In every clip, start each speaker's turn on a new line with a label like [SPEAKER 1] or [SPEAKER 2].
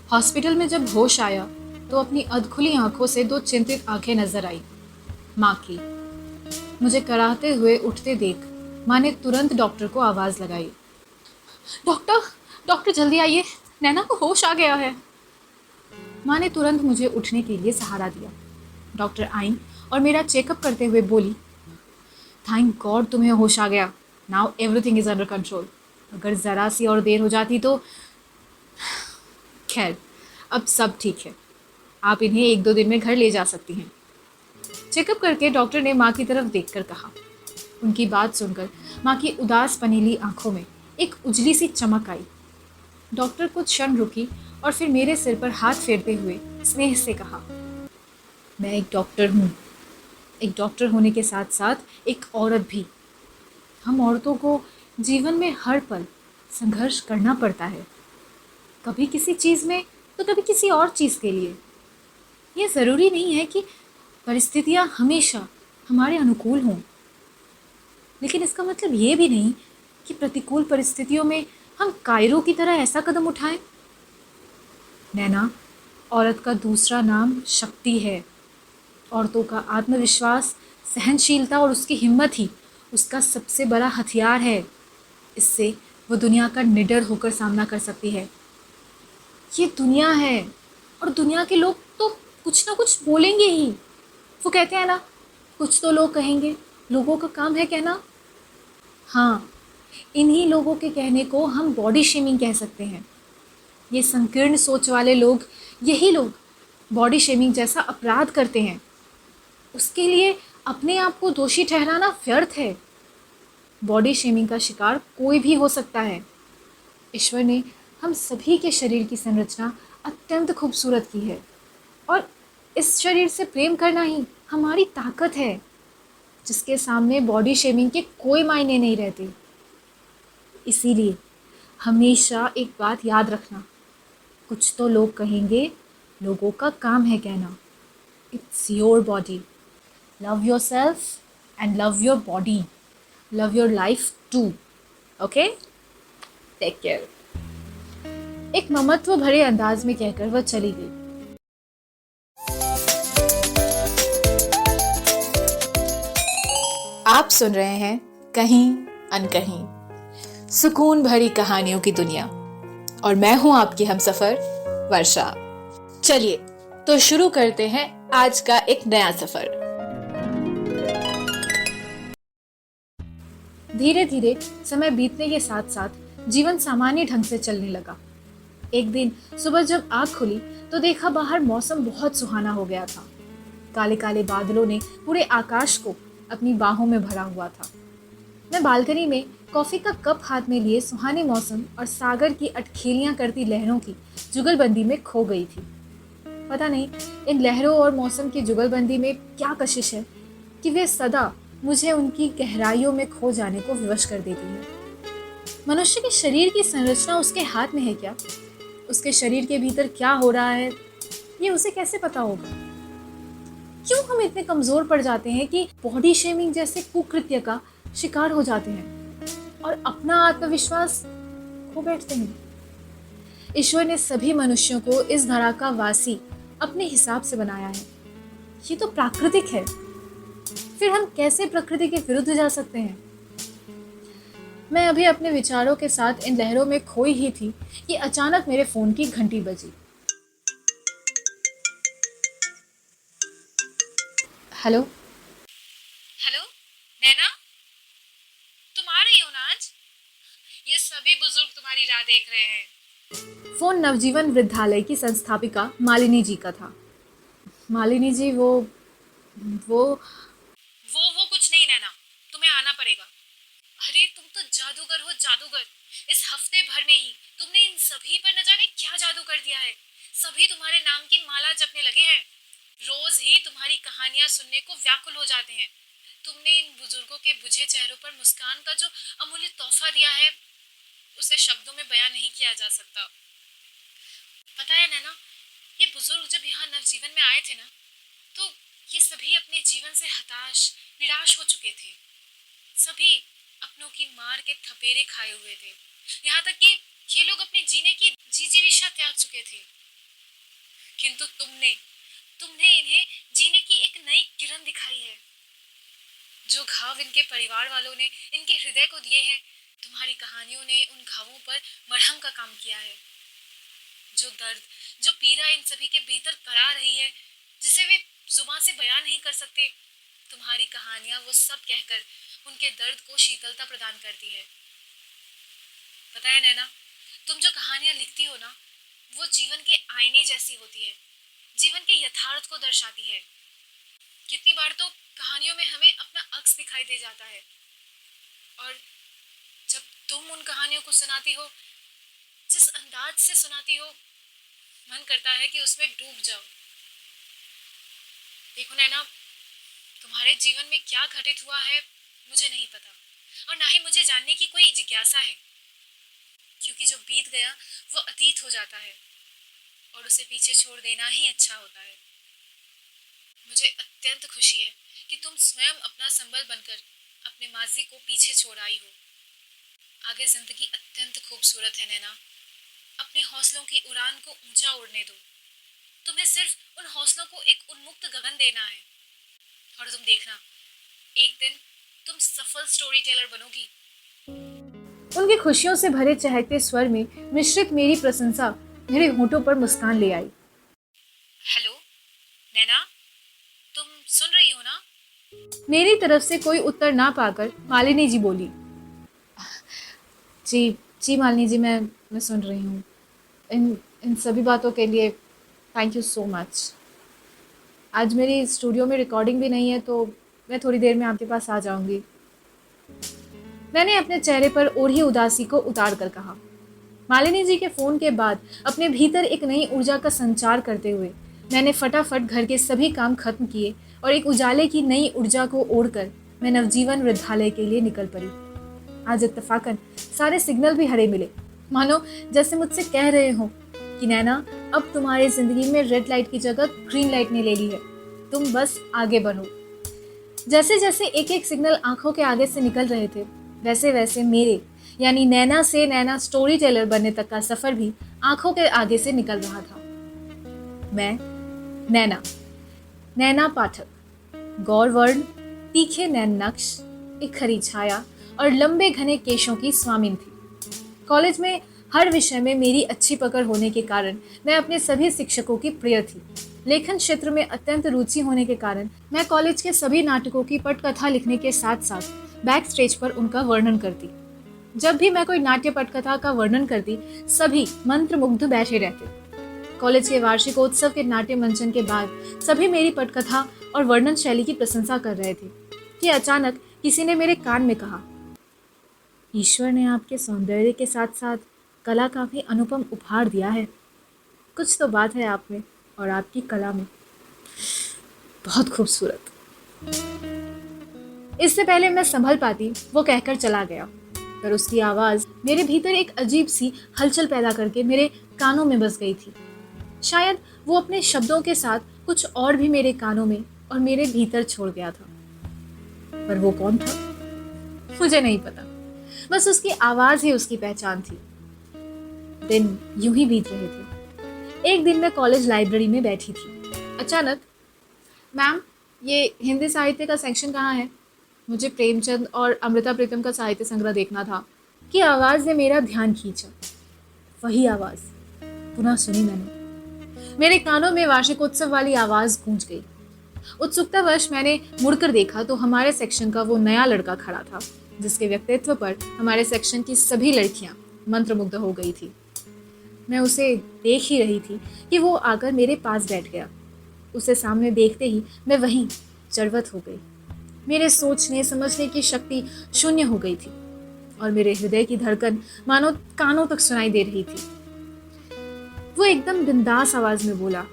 [SPEAKER 1] Hospital में जब होश आया तो अपनी अधखुली आंखों से दो चिंतित आंखें नजर आई। माँ की। मुझे कराहते हुए उठते देख माँ ने तुरंत डॉक्टर को आवाज लगाई। डॉक्टर, डॉक्टर जल्दी आइए, नैना को होश आ गया है। माँ ने तुरंत मुझे उठने के लिए सहारा दिया। डॉक्टर आई और मेरा चेकअप करते हुए बोली, थैंक गॉड तुम्हें होश आ गया। Now everything is under control. अगर जरा सी और देर हो जाती तो। खैर, अब सब ठीक है। आप इन्हें एक दो दिन में घर ले जा सकती हैं। चेकअप करके डॉक्टर ने माँ की तरफ देखकर कहा। उनकी बात सुनकर माँ की उदास पनीली आंखों में एक उजली सी चमक आई। डॉक्टर कुछ क्षण रुकी और फिर मेरे सिर पर हाथ फेरते हुए स्नेह से कहा, मैं एक डॉक्टर हूँ। एक डॉक्टर होने के साथ साथ एक औरत भी। हम औरतों को जीवन में हर पल संघर्ष करना पड़ता है, कभी किसी चीज़ में तो कभी किसी और चीज़ के लिए। ये ज़रूरी नहीं है कि परिस्थितियाँ हमेशा हमारे अनुकूल हों, लेकिन इसका मतलब ये भी नहीं कि प्रतिकूल परिस्थितियों में हम कायरों की तरह ऐसा कदम उठाएं। नैना, औरत का दूसरा नाम शक्ति है। औरतों का आत्मविश्वास, सहनशीलता और उसकी हिम्मत ही उसका सबसे बड़ा हथियार है। इससे वो दुनिया का निडर होकर सामना कर सकती है। ये दुनिया है और दुनिया के लोग तो कुछ ना कुछ बोलेंगे ही। वो कहते हैं ना, कुछ तो लोग कहेंगे, लोगों का काम है कहना। हाँ, इन्हीं लोगों के कहने को हम बॉडी शेमिंग कह सकते हैं। ये संकीर्ण सोच वाले लोग, यही लोग बॉडी शेमिंग जैसा अपराध करते हैं। उसके लिए अपने आप को दोषी ठहराना व्यर्थ है। बॉडी शेमिंग का शिकार कोई भी हो सकता है। ईश्वर ने हम सभी के शरीर की संरचना अत्यंत खूबसूरत की है और इस शरीर से प्रेम करना ही हमारी ताकत है, जिसके सामने बॉडी शेमिंग के कोई मायने नहीं रहते। इसीलिए हमेशा एक बात याद रखना, कुछ तो लोग कहेंगे, लोगों का काम है कहना। It's your body. Love yourself and love your body. Love your life too. Okay, take care. एक ममत्व भरे अंदाज में कहकर वह चली गई। आप सुन रहे हैं कहीं अनकहीं, सुकून भरी कहानियों की दुनिया, और मैं हूं आपकी हमसफर वर्षा। चलिए तो शुरू करते हैं आज का एक नया सफर। धीरे धीरे समय बीतने के साथ साथ जीवन सामान्य ढंग से चलने लगा। एक दिन सुबह जब आँख खुली तो देखा बाहर मौसम बहुत सुहाना हो गया था। काले काले बादलों ने पूरे आकाश को अपनी बाहों में भरा हुआ था। मैं बालकनी में कॉफी का कप हाथ में लिए सुहाने मौसम और सागर की अटखेलियां करती लहरों की जुगलबंदी में खो गई थी। पता नहीं इन लहरों और मौसम की जुगलबंदी में क्या कशिश है कि वे सदा मुझे उनकी गहराइयों में खो जाने को विवश कर देती है। मनुष्य के शरीर की संरचना उसके हाथ में है क्या? उसके शरीर के भीतर क्या हो रहा है, ये उसे कैसे पता होगा? क्यों हम इतने कमजोर पड़ जाते हैं कि बॉडी शेमिंग जैसे कुकृत्य का शिकार हो जाते हैं और अपना आत्मविश्वास खो बैठते हैं? ईश्वर ने सभी मनुष्यों को इस धरा का वासी अपने हिसाब से बनाया है। ये तो प्राकृतिक है, फिर हम कैसे प्रकृति के विरुद्ध जा सकते हैं? मैं अभी अपने विचारों के साथ इन लहरों में खोई ही थी कि अचानक मेरे फोन की घंटी बजी। हेलो। हेलो नैना, तुम आ रही हो ना आज? ये सभी बुजुर्ग तुम्हारी राह देख रहे हैं। फोन नवजीवन वृद्धालय की संस्थापिका मालिनी जी का था। मालिनी जी, वो कुछ नहीं नैना, तुम्हें आना पड़ेगा। अरे तुम तो जादूगर हो, जादूगर। इस हफ्ते भर में ही तुमने इन सभी पर न जाने क्या जादू कर दिया है। सभी तुम्हारे नाम की माला जपने लगे हैं। रोज ही तुम्हारी कहानियां सुनने को व्याकुल हो जाते हैं। तुमने इन बुजुर्गों के बुझे चेहरों पर मुस्कान का जो अमूल्य तोहफा दिया है, उसे शब्दों में बयां नहीं किया जा सकता। पता है नैना, ये बुजुर्ग जब यहाँ नवजीवन में आए थे ना, तो ये सभी अपने जीवन से हताश, निराश हो चुके थे। सभी अपनों की मार के थपेरे खाए हुए थे। यहाँ तक कि ये लोग अपने जीने की जीजीविषा त्याग चुके थे। किंतु तुमने इन्हें जीने की एक नई किरण दिखाई है। जो घाव इनके परिवार वालों ने इनके हृदय को दिए हैं, तुम्हारी कहानियों ने उन घावों पर मरहम का काम किया है। जो दर्द, जो पीड़ा इन सभी के भीतर करा रही है, जिसे वे जुबान से बयान नहीं कर सकते, तुम्हारी कहानियां वो सब कहकर उनके दर्द को शीतलता प्रदान करती है। पता है नैना, तुम जो कहानियां लिखती हो ना, वो जीवन के आईने जैसी होती है, जीवन के यथार्थ को दर्शाती है। कितनी बार तो कहानियों में हमें अपना अक्स दिखाई दे जाता है, और जब तुम उन कहानियों को सुनाती हो, जिस अंदाज से सुनाती हो, मन करता है कि उसमें डूब जाओ। देखो नैना, तुम्हारे जीवन में क्या घटित हुआ है मुझे नहीं पता, और ना ही मुझे जानने की कोई जिज्ञासा है, क्योंकि जो बीत गया वो अतीत हो जाता है, और उसे पीछे छोड़ देना ही अच्छा होता है। मुझे अत्यंत खुशी है कि तुम स्वयं अपना संबल बनकर अपने माजी को पीछे छोड़ आई हो। आगे जिंदगी अत्यंत खूबसूरत है नैना, अपने हौसलों की उड़ान को ऊंचा उड़ने दो। तुम्हें सिर्फ उन हौसलों को एक उन्मुक्त गगन देना है, और तुम देखना, एक दिन तुम सफल स्टोरी टेलर बनोगी। उनकी खुशियों से भरे चहकते स्वर में मिश्रित मेरी प्रशंसा मेरे होठों पर मुस्कान ले आई। हेलो नैना, तुम सुन रही हो ना? मेरी तरफ से कोई उत्तर ना पाकर मालिनी जी बोली। जी जी मालिनी जी, मैं सुन रही हूँ। इन इन सभी बातों के लिए थैंक यू सो मच। आज मेरी स्टूडियो में रिकॉर्डिंग भी नहीं है, तो मैं थोड़ी देर में आपके पास आ जाऊंगी। मैंने अपने चेहरे पर ओढ़ी उदासी को उतार कर कहा। मालिनी जी के फोन के बाद अपने भीतर एक नई ऊर्जा का संचार करते हुए मैंने फटाफट घर के सभी काम खत्म किए, और एक उजाले की नई ऊर्जा को ओढ़कर मैं नवजीवन वृद्धालय के लिए निकल पड़ी। आज इत्तफाकन सारे सिग्नल भी हरे मिले, मानो जैसे मुझसे कह रहे हो कि नैना, अब तुम्हारी जिंदगी में रेड लाइट की जगह ग्रीन लाइट ने ले ली है, तुम बस आगे बढ़ो। जैसे जैसे एक एक सिग्नल आंखों के आगे से निकल रहे थे, वैसे वैसे मेरे यानी नैना से नैना स्टोरी टेलर बनने तक का सफर भी आंखों के आगे से निकल रहा था। मैं नैना, नैना पाठक, गौरवर्ण, तीखे नैन नक्श, एक खरी छाया और लंबे घने केशों की स्वामिन थी। कॉलेज में हर विषय में मेरी अच्छी पकड़ होने के कारण मैं अपने सभी शिक्षकों की प्रिय थी। लेखन क्षेत्र में अत्यंत रुचि होने के कारण मैं कॉलेज के सभी नाटकों की पटकथा लिखने के साथ साथ बैक स्टेज पर उनका वर्णन करती। जब भी मैं कोई नाट्य पटकथा का वर्णन करती, सभी मंत्रमुग्ध बैठे रहते। कॉलेज के वार्षिकोत्सव के नाट्य मंचन के बाद सभी मेरी पटकथा और वर्णन शैली की प्रशंसा कर रहे थे कि अचानक किसी ने मेरे कान में कहा, ईश्वर ने आपके सौंदर्य के साथ साथ कला का भी अनुपम उपहार दिया है। कुछ तो बात है आप में और आपकी कला में, बहुत खूबसूरत। इससे पहले मैं संभल पाती वो कहकर चला गया, पर उसकी आवाज मेरे भीतर एक अजीब सी हलचल पैदा करके मेरे कानों में बस गई थी। शायद वो अपने शब्दों के साथ कुछ और भी मेरे कानों में और मेरे भीतर छोड़ गया था, पर वो कौन था मुझे नहीं पता। बस उसकी आवाज ही उसकी पहचान थी। दिन यूं ही बीत रहे थे। एक दिन मैं कॉलेज लाइब्रेरी में बैठी थी। अचानक, मैम, ये हिंदी साहित्य का सेक्शन कहाँ है? मुझे प्रेमचंद और अमृता प्रीतम का साहित्य संग्रह देखना था कि आवाज़ ने मेरा ध्यान खींचा। वही आवाज़ पुनः सुनी मैंने। मेरे कानों में वार्षिकोत्सव वाली आवाज़ गूंज गई। उत्सुकतावश मैंने मुड़कर देखा तो हमारे सेक्शन का वो नया लड़का खड़ा था, जिसके व्यक्तित्व पर हमारे सेक्शन की सभी लड़कियां मंत्रमुग्ध हो गई थी। मैं उसे देख ही रही थी कि वो आकर मेरे पास बैठ गया। उसे सामने देखते ही मैं वहीं चरवत हो गई। मेरे सोचने समझने की शक्ति शून्य हो गई थी और मेरे हृदय की धड़कन मानो कानों तक सुनाई दे रही थी। वो एकदम बिंदास आवाज में बोला,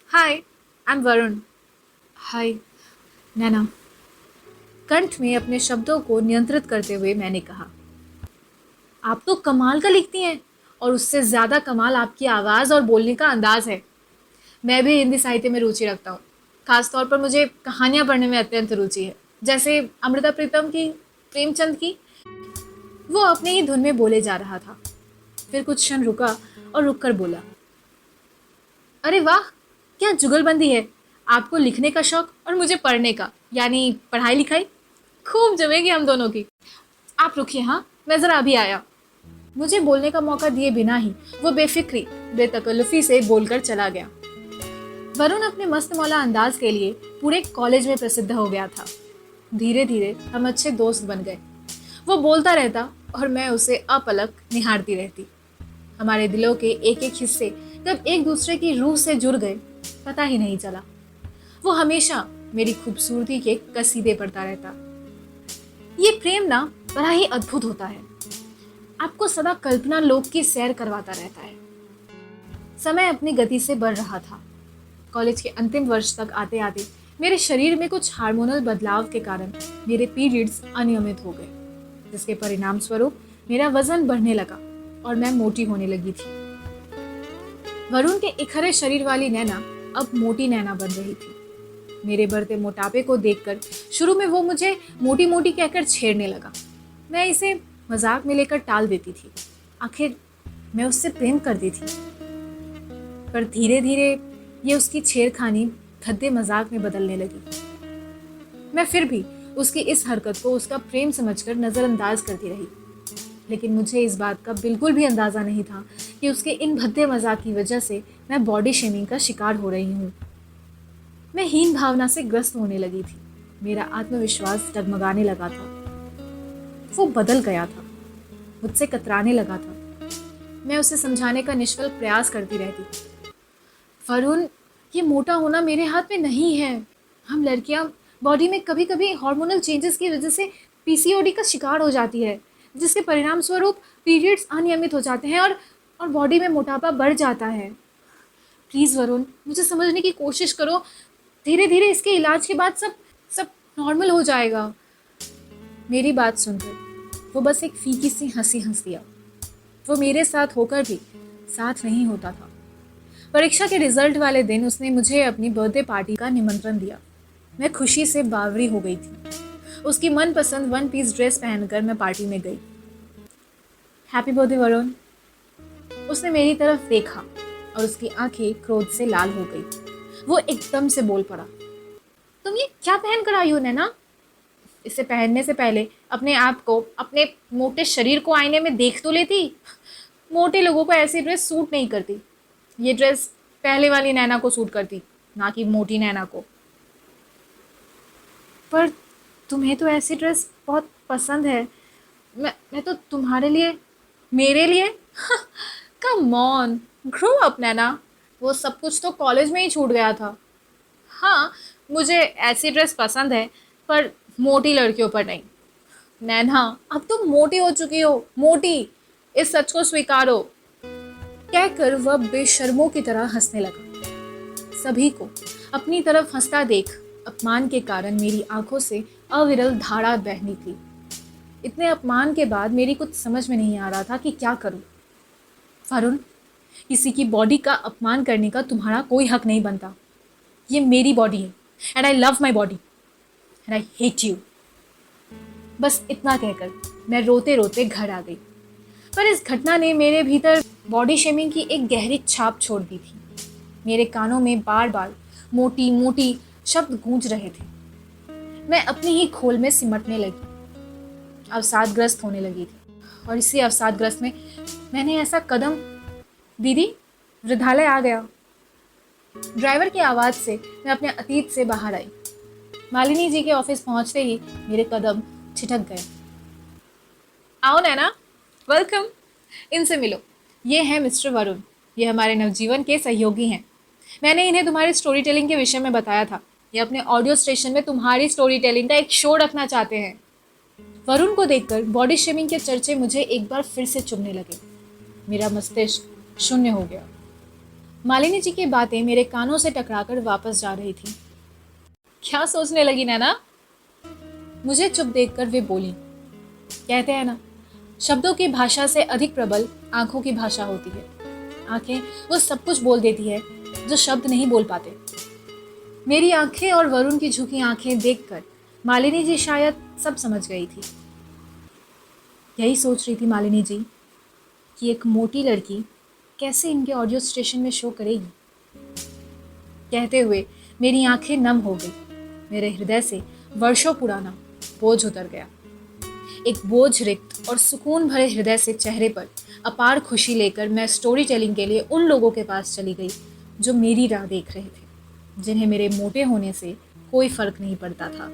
[SPEAKER 1] हाय, आई एम वरुण। हाय नैना। कंठ में अपने शब्दों को नियंत्रित करते हुए मैंने कहा, आप तो कमाल का लिखती हैं, और उससे ज्यादा कमाल आपकी आवाज और बोलने का अंदाज है। मैं भी हिंदी साहित्य में रुचि रखता हूँ। खासतौर पर मुझे कहानियां पढ़ने में अत्यंत रुचि है, जैसे अमृता प्रीतम की, प्रेमचंद की। वो अपने ही धुन में बोले जा रहा था, फिर कुछ क्षण रुका और रुककर बोला, अरे वाह, क्या जुगलबंदी है। आपको लिखने का शौक और मुझे पढ़ने का, यानी पढ़ाई लिखाई खूब जमेगी हम दोनों की। आप रुकिए, हाँ मैं ज़रा अभी आया। मुझे बोलने का मौका दिए बिना ही वो बेफिक्री बेतकल्लुफी से बोलकर चला गया। वरुण अपने मस्त मौला अंदाज के लिए पूरे कॉलेज में प्रसिद्ध हो गया था। धीरे धीरे हम अच्छे दोस्त बन गए। वो बोलता रहता और मैं उसे अपलक निहारती रहती। हमारे दिलों के एक एक हिस्से कब एक दूसरे की रूह से जुड़ गए पता ही नहीं चला। वो हमेशा मेरी खूबसूरती के कसीदे पढ़ता रहता। ये प्रेम ना बड़ा ही अद्भुत होता है, आपको सदा कल्पना लोक की सैर करवाता रहता है। समय अपनी गति से बढ़ रहा था। कॉलेज के अंतिम वर्ष तक आते आते मेरे शरीर में कुछ हार्मोनल बदलाव के कारण मेरे पीरियड्स अनियमित हो गए, जिसके परिणाम स्वरूप मेरा वजन बढ़ने लगा और मैं मोटी होने लगी थी। वरुण के इखरे शरीर वाली नैना अब मोटी नैना बन रही थी। मेरे बढ़ते मोटापे को देखकर शुरू में वो मुझे मोटी मोटी कहकर छेड़ने लगा। मैं इसे मजाक में लेकर टाल देती थी, आखिर मैं उससे प्रेम करती थी। पर धीरे धीरे ये उसकी छेड़खानी भद्दे मजाक में बदलने लगी। मैं फिर भी उसकी इस हरकत को उसका प्रेम समझकर नजरअंदाज करती रही, लेकिन मुझे इस बात का बिल्कुल भी अंदाजा नहीं था कि उसके इन भद्दे मजाक की वजह से मैं बॉडी शेमिंग का शिकार हो रही हूँ। मैं हीन भावना से ग्रस्त होने लगी थी। मेरा आत्मविश्वास डगमगाने लगा था। वो बदल गया था, मुझसे कतराने लगा था। मैं उसे समझाने का निष्फल प्रयास करती रहती। वरुण, ये मोटा होना मेरे हाथ में नहीं है। हम लड़कियां बॉडी में कभी कभी हार्मोनल चेंजेस की वजह से पीसीओडी का शिकार हो जाती है, जिसके परिणाम स्वरूप पीरियड्स अनियमित हो जाते हैं और बॉडी में मोटापा बढ़ जाता है। प्लीज़ वरुण, मुझे समझने की कोशिश करो। धीरे धीरे इसके इलाज के बाद सब सब नॉर्मल हो जाएगा। मेरी बात सुनकर वो बस एक फीकी सी हंसी हंस दिया। वो मेरे साथ होकर भी साथ नहीं होता था। परीक्षा के रिजल्ट वाले दिन उसने मुझे अपनी बर्थडे पार्टी का निमंत्रण दिया। मैं खुशी से बावरी हो गई थी। उसकी मनपसंद वन पीस ड्रेस पहनकर मैं पार्टी में गई। Happy birthday Varun. उसने मेरी तरफ देखा और उसकी आंखें क्रोध से लाल हो गई। वो एकदम से बोल पड़ा, तुम ये क्या पहन कर आई हो नैना? इसे पहनने से पहले अपने आप को, अपने मोटे शरीर को आईने में देख तो लेती। मोटे लोगों को ऐसी ड्रेस सूट नहीं करती। ये ड्रेस पहले वाली नैना को सूट करती, ना कि मोटी नैना को। पर तुम्हें तो ऐसी ड्रेस बहुत पसंद है। मैं तो तुम्हारे लिए, मेरे लिए कम ऑन, ग्रो अप नैना। वो सब कुछ तो कॉलेज में ही छूट गया था। हाँ, मुझे ऐसी ड्रेस पसंद है, पर मोटी लड़कियों पर नहीं। नैना, अब तुम मोटी हो चुकी हो, मोटी। इस सच को स्वीकारो। कहकर वह बेशर्मों की तरह हंसने लगा। सभी को अपनी तरफ हंसता देख अपमान के कारण मेरी आंखों से अविरल धारा बह निकली। इतने अपमान के बाद मेरी कुछ समझ में नहीं आ रहा था कि क्या करूं। वरुण, किसी की बॉडी का अपमान करने का तुम्हारा कोई हक नहीं बनता। ये मेरी बॉडी है and I love my body and I hate you. बस इतना कहकर मैं रोते रोते घर आ गई। पर इस घटना ने मेरे भीतर बॉडी शेमिंग की एक गहरी छाप छोड़ दी थी। मेरे कानों में बार बार मोटी मोटी शब्द गूंज रहे थे। मैं अपनी ही खोल में सिमटने लगी, अवसादग्रस्त होने लगी थी। और इसी अवसादग्रस्त में मैंने ऐसा कदम, दीदी वृद्धालय आ गया। ड्राइवर की आवाज़ से मैं अपने अतीत से बाहर आई। मालिनी जी के ऑफिस पहुंचते ही मेरे कदम छिटक गए। आओ नैना, वेलकम। इनसे मिलो, ये हैं मिस्टर वरुण। ये हमारे नवजीवन के सहयोगी हैं। मैंने इन्हें तुम्हारी स्टोरी टेलिंग के विषय में बताया था। ये अपने ऑडियो स्टेशन में तुम्हारी स्टोरी टेलिंग का एक शो रखना चाहते हैं। वरुण को देखकर बॉडी शेमिंग के चर्चे मुझे एक बार फिर से चुभने लगे। मेरा मस्तिष्क शून्य हो गया। मालिनी जी की बातें मेरे कानों से टकराकर वापस जा रही थी। क्या सोचने लगी नैना? मुझे चुप देखकर वे बोली, कहते हैं ना, शब्दों की भाषा से अधिक प्रबल आंखों की भाषा होती है। आंखें वो सब कुछ बोल देती है जो शब्द नहीं बोल पाते। मेरी आंखें और वरुण की झुकी आंखें देखकर मालिनी जी शायद सब समझ गई थी। यही सोच रही थी मालिनी जी कि एक मोटी लड़की कैसे इनके ऑडियो स्टेशन में शो करेगी। कहते हुए मेरी आंखें नम हो गई। मेरे हृदय से वर्षों पुराना बोझ उतर गया। एक बोझ रिक्त और सुकून भरे हृदय से चेहरे पर अपार खुशी लेकर मैं स्टोरी टेलिंग के लिए उन लोगों के पास चली गई जो मेरी राह देख रहे थे, जिन्हें मेरे मोटे होने से कोई फर्क नहीं पड़ता था।